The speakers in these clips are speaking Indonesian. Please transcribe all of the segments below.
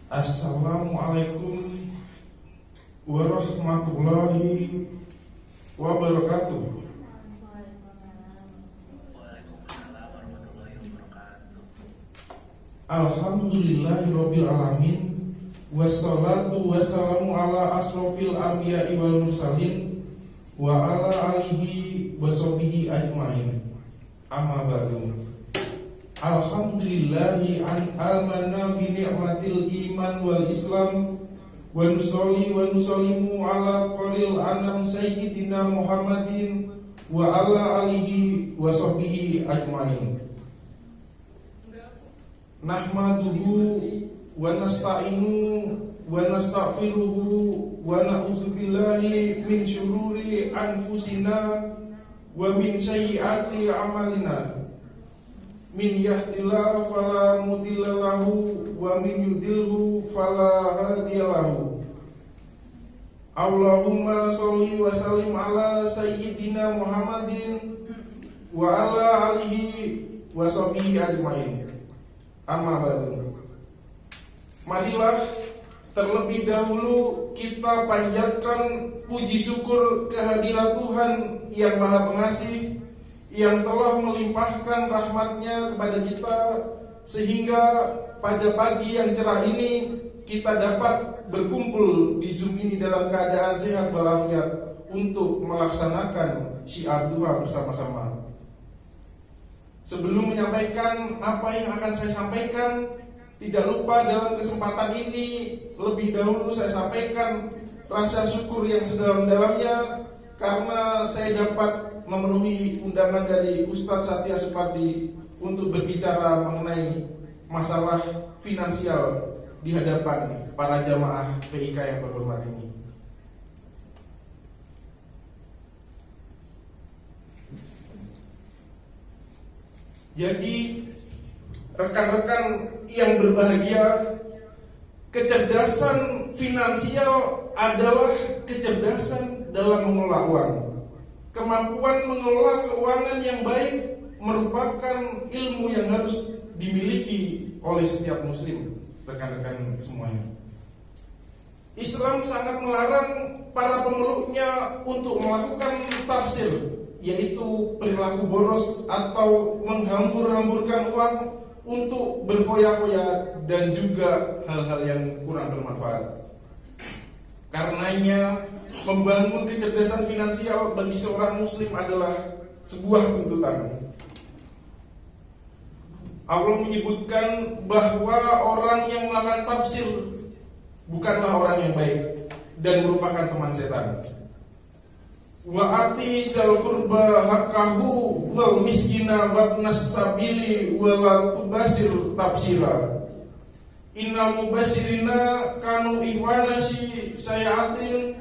Assalamualaikum warahmatullahi wabarakatuh. Alhamdulillahirabbil alamin. Wassalatu wassalamu ala asrofil anbiya'i wal mursalin wa ala alihi washabihi ajmain. Amma ba'du. Alhamdulillahi an amana bi ni'matil iman wal islam wa nusolli wa nusallimu ala qaril anam sayyidina Muhammadin wa ala alihi washabihi ajmain. Nahmaduhu wa nasta'inu wa nastaghfiruhu wa na'udzu billahi min syururi anfusina wa min sayyiati a'malina. Min yahdillahu fala mudilla lahu wa min yudlilhu fala hadiya lahu. Allahumma sholli wa sallim ala sayyidina Muhammadin wa ala alihi wa sahbihi ajmain. Amma ba'du. Marilah terlebih dahulu kita panjatkan puji syukur kehadirat Tuhan yang Maha Pengasih, yang telah melimpahkan rahmatnya kepada kita, sehingga pada pagi yang cerah ini kita dapat berkumpul di Zoom ini dalam keadaan sehat walafiat untuk melaksanakan syiar duha bersama-sama. Sebelum menyampaikan apa yang akan saya sampaikan, tidak lupa dalam kesempatan ini lebih dahulu saya sampaikan rasa syukur yang sedalam-dalamnya karena saya dapat memenuhi undangan dari Ustadz Satya Supardi untuk berbicara mengenai masalah finansial di hadapan para jamaah PIK yang berhormat ini. Jadi rekan-rekan yang berbahagia, kecerdasan finansial adalah kecerdasan dalam mengelola uang. Kemampuan mengelola keuangan yang baik merupakan ilmu yang harus dimiliki oleh setiap muslim, rekan-rekan semuanya. Islam sangat melarang para pemeluknya untuk melakukan tafsir, yaitu perilaku boros atau menghambur-hamburkan uang untuk berfoya-foya dan juga hal-hal yang kurang bermanfaat. Karenanya membangun kecerdasan finansial bagi seorang muslim adalah sebuah tuntutan. Allah menyebutkan bahwa orang yang melakukan tafsir bukanlah orang yang baik dan merupakan teman setan. Wa ati sal qurba haqqahu wal miskina wabnas sabili wala tubasir tafsira. Innal mubasirina kanu ihwana si sayatin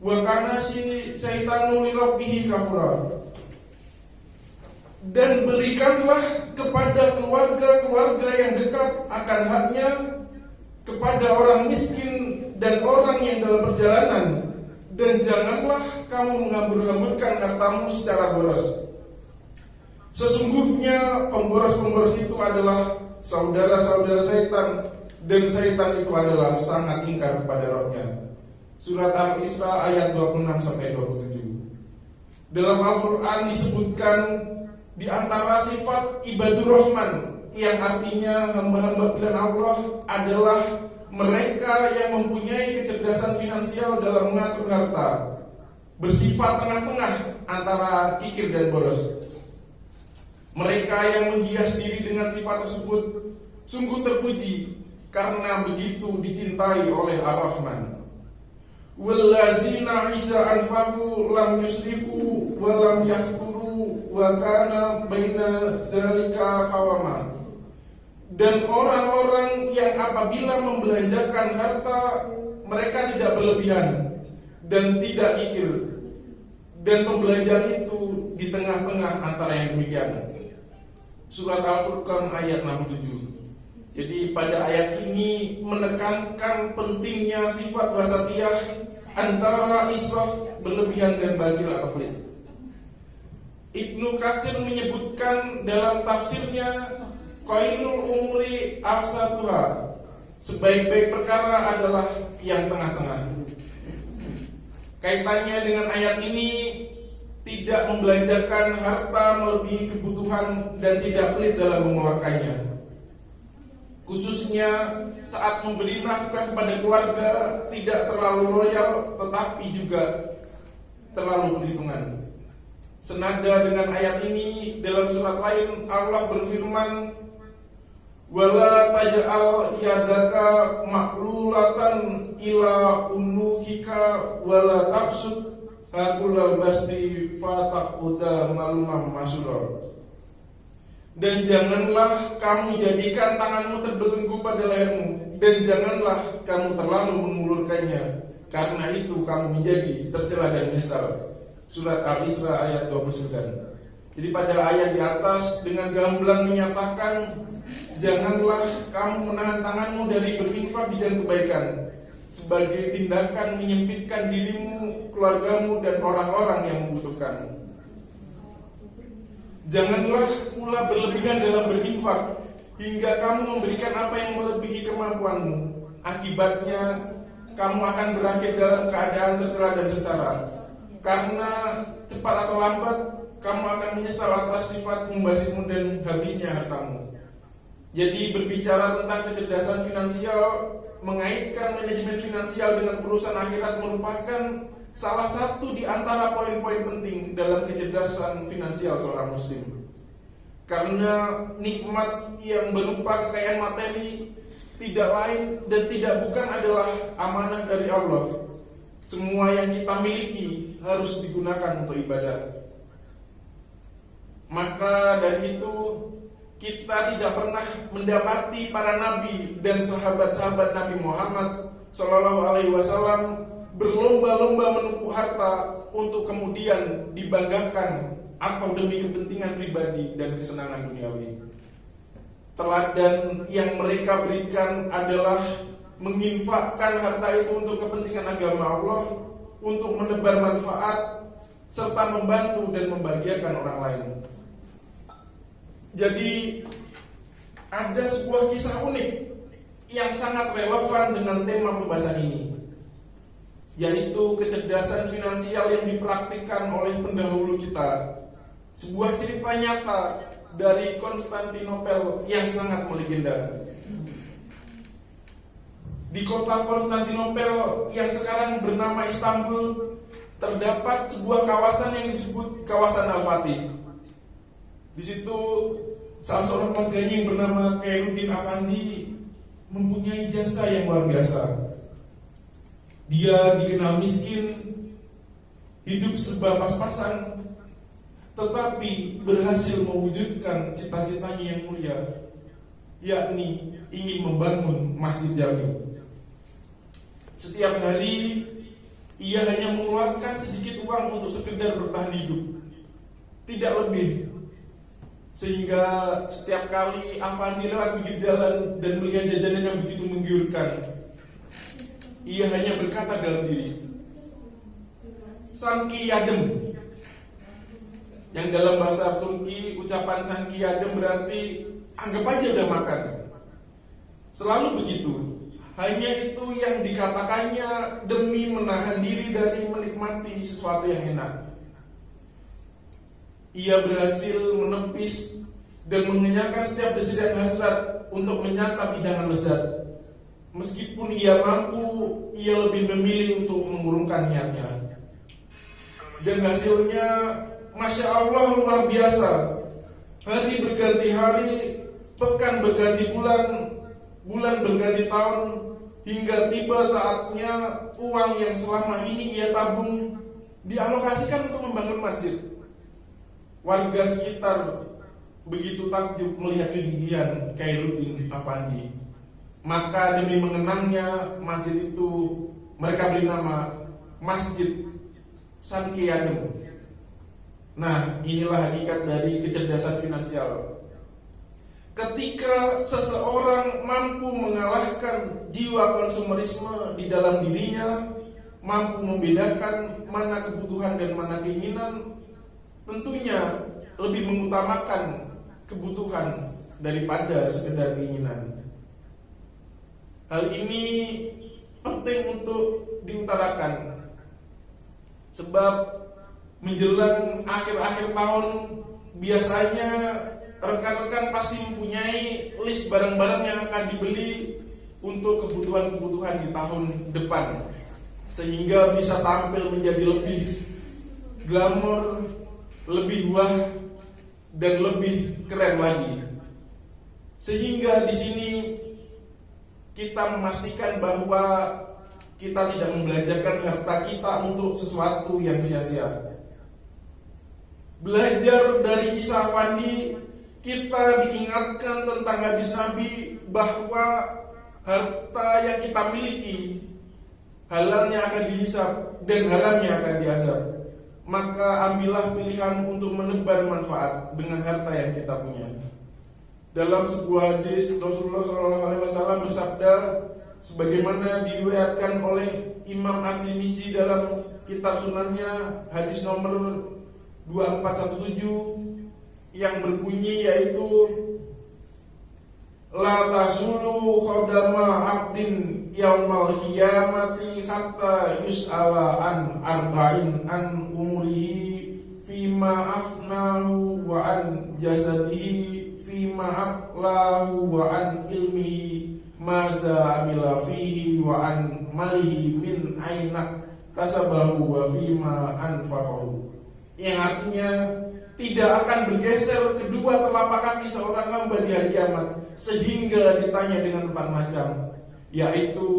wa kana si syaitanu li rabbih kafura. Dan berikanlah kepada keluarga-keluarga yang dekat akan haknya, kepada orang miskin dan orang yang dalam perjalanan, dan janganlah kamu menghambur-hamburkan hartamu secara boros. Sesungguhnya pemboros-pemboros itu adalah saudara-saudara setan, dan setan itu adalah sangat ingkar kepada Rabb-nya. Surat Al-Isra ayat 26-27. Dalam Al-Quran disebutkan di antara sifat ibadur rahman, yang artinya hamba-hamba pilihan Allah, adalah mereka yang mempunyai kecerdasan finansial dalam mengatur harta, bersifat tengah-tengah antara kikir dan boros. Mereka yang menghias diri dengan sifat tersebut sungguh terpuji, karena begitu dicintai oleh Ar-Rahman. Wallazina isa anfaqu lam yusrifu wa lam yaqturu wa kana baina zalika qawama. Dan orang-orang yang apabila membelanjakan harta, mereka tidak berlebihan dan tidak kikir, dan pembelanjaan itu di tengah-tengah antara yang demikian. Surat Al-Furqan ayat 67. Jadi pada ayat ini menekankan pentingnya sifat wasatiyah antara israf, berlebihan, dan bakhil atau pelit. Ibnu Katsir menyebutkan dalam tafsirnya, qailul umuri afsatuha, Sebaik-baik perkara adalah yang tengah-tengah. Kaitannya dengan ayat ini, tidak membelanjakan harta melebihi kebutuhan dan tidak pelit dalam mengeluarkannya. Khususnya saat memberi nafkah kepada keluarga, tidak terlalu royal tetapi juga terlalu perhitungan. Senada dengan ayat ini, dalam surat lain Allah berfirman, wala taj'al yadaka maklulatan ila unukika wala tabsut hakulal basti fatakuda malumam masura. Dan janganlah kamu jadikan tanganmu terbelenggu pada lehermu, dan janganlah kamu terlalu mengulurkannya, karena itu kamu menjadi tercela dan menyesal. Surat Al-Isra ayat 29. Jadi pada ayat di atas dengan gamblang menyatakan, janganlah kamu menahan tanganmu dari berinfak di jalan kebaikan, sebagai tindakan menyempitkan dirimu, keluargamu, dan orang-orang yang membutuhkan. Janganlah pula berlebihan dalam berinfak, hingga kamu memberikan apa yang melebihi kemampuanmu. Akibatnya, kamu akan berakhir dalam keadaan tercela dan sengsara. Karena cepat atau lambat, kamu akan menyesal atas sifat membazirmu dan habisnya hartamu. Jadi berbicara tentang kecerdasan finansial, mengaitkan manajemen finansial dengan urusan akhirat merupakan salah satu di antara poin-poin penting dalam kecerdasan finansial seorang muslim. Karena nikmat yang berupa kekayaan materi tidak lain dan tidak bukan adalah amanah dari Allah. Semua yang kita miliki harus digunakan untuk ibadah. Maka dari itu kita tidak pernah mendapati para nabi dan sahabat-sahabat Nabi Muhammad SAW berlomba-lomba menumpuk harta untuk kemudian dibanggakan atau demi kepentingan pribadi dan kesenangan duniawi. Teladan yang mereka berikan adalah menginfakkan harta itu untuk kepentingan agama Allah, untuk menebar manfaat, serta membantu dan membahagiakan orang lain. Jadi ada sebuah kisah unik yang sangat relevan dengan tema pembahasan ini, yaitu kecerdasan finansial yang dipraktikkan oleh pendahulu kita. Sebuah cerita nyata dari Konstantinopel yang sangat melegenda. Di kota Konstantinopel yang sekarang bernama Istanbul, terdapat sebuah kawasan yang disebut kawasan Al-Fatih. Di situ salah seorang warganya yang bernama Khairuddin Afandi mempunyai jasa yang luar biasa. Dia dikenal miskin, hidup serba pas-pasan, tetapi berhasil mewujudkan cita-citanya yang mulia, yakni ingin membangun masjid jami. Setiap hari ia hanya mengeluarkan sedikit uang untuk sekedar bertahan hidup, tidak lebih. Sehingga setiap kali Afandi lewat pinggir jalan dan melihat jajanan yang begitu menggiurkan, ia hanya berkata dalam diri, Sanki Yadem. Yang dalam bahasa Turki ucapan Sanki Yadem berarti anggap aja udah makan. Selalu begitu. Hanya itu yang dikatakannya demi menahan diri dari menikmati sesuatu yang enak. Ia berhasil menepis dan mengenyangkan setiap desi dan hasrat untuk menyantap hidangan lezat. Meskipun ia mampu, ia lebih memilih untuk mengurungkan niatnya. Dan hasilnya, Masya Allah, luar biasa. Hari berganti hari, pekan berganti bulan, bulan berganti tahun, hingga tiba saatnya uang yang selama ini ia tabung dialokasikan untuk membangun masjid. Warga sekitar begitu takjub melihat kegigihan Khairuddin Afandi. Maka demi mengenangnya, masjid itu mereka beri nama Masjid Sanki Yadem. Nah, inilah hakikat dari kecerdasan finansial. Ketika seseorang mampu mengalahkan jiwa konsumerisme di dalam dirinya, mampu membedakan mana kebutuhan dan mana keinginan, tentunya lebih mengutamakan kebutuhan daripada sekedar keinginan. Hal ini penting untuk diutarakan, sebab menjelang akhir-akhir tahun biasanya rekan-rekan pasti mempunyai list barang-barang yang akan dibeli untuk kebutuhan-kebutuhan di tahun depan, sehingga bisa tampil menjadi lebih glamor, lebih wah, dan lebih keren lagi. Sehingga di sini kita memastikan bahwa kita tidak membelanjakan harta kita untuk sesuatu yang sia-sia. Belajar dari kisah Fandi, kita diingatkan tentang hadis Nabi bahwa harta yang kita miliki halalnya akan dihisab dan haramnya akan diazab. Maka ambillah pilihan untuk menebar manfaat dengan harta yang kita punya. Dalam sebuah hadis Rasulullah SAW bersabda, sebagaimana diriwayatkan oleh Imam At-Tirmizi dalam kitab Sunannya, hadis nomor 2417 yang berbunyi yaitu la tasulu khadama abdin yaumal qiyamati hatta yus'ala an arba'in an umurihi fima afnahu wa an jasadihi fima aqlahu wa an ilmihi maza amila fihi wa an malihi min aina kasabahu wa fima anfaqahu. Yang artinya tidak akan bergeser kedua telapak kaki seorang hamba di hari kiamat sehingga ditanya dengan 4 macam, yaitu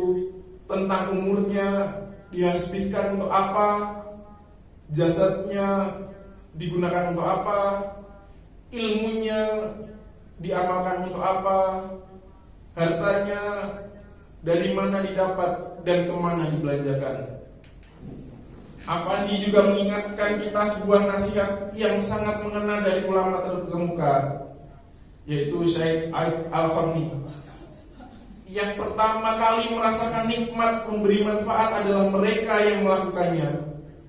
tentang umurnya dihasbihkan untuk apa, jasadnya digunakan untuk apa, ilmunya diamalkan untuk apa, hartanya dari mana didapat dan kemana dibelanjakan. Afandi juga mengingatkan kita sebuah nasihat yang sangat mengena dari ulama terkemuka, yaitu Syekh Al-Fahmi. Yang pertama kali merasakan nikmat memberi manfaat adalah mereka yang melakukannya.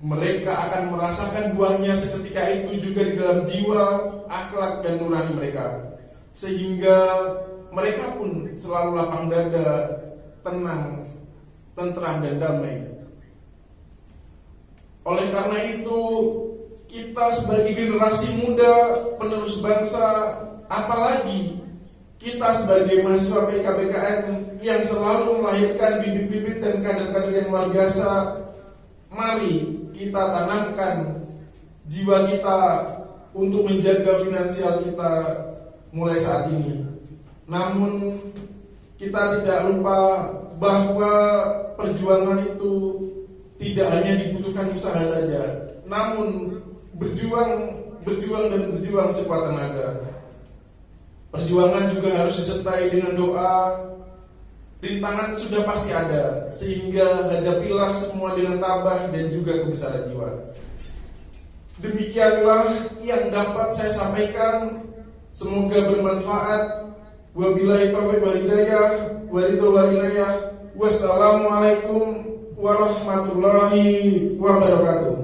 Mereka akan merasakan buahnya seketika itu juga di dalam jiwa, akhlak dan nurani mereka, sehingga mereka pun selalu lapang dada, tenang, tentram dan damai. Oleh karena itu, kita sebagai generasi muda penerus bangsa, apalagi kita sebagai mahasiswa PKBKN yang selalu melahirkan bibit-bibit dan kader-kader yang luar biasa, mari kita tanamkan jiwa kita untuk menjaga finansial kita mulai saat ini. Namun kita tidak lupa bahwa perjuangan itu tidak hanya dibutuhkan usaha saja, namun berjuang sekuat tenaga. Perjuangan juga harus disertai dengan doa. Rintangan sudah pasti ada, sehingga hadapilah semua dengan tabah dan juga kebesaran jiwa. Demikianlah yang dapat saya sampaikan. Semoga bermanfaat. Wabillahi taufiq wal hidayah. Wassalamualaikum warahmatullahi wabarakatuh.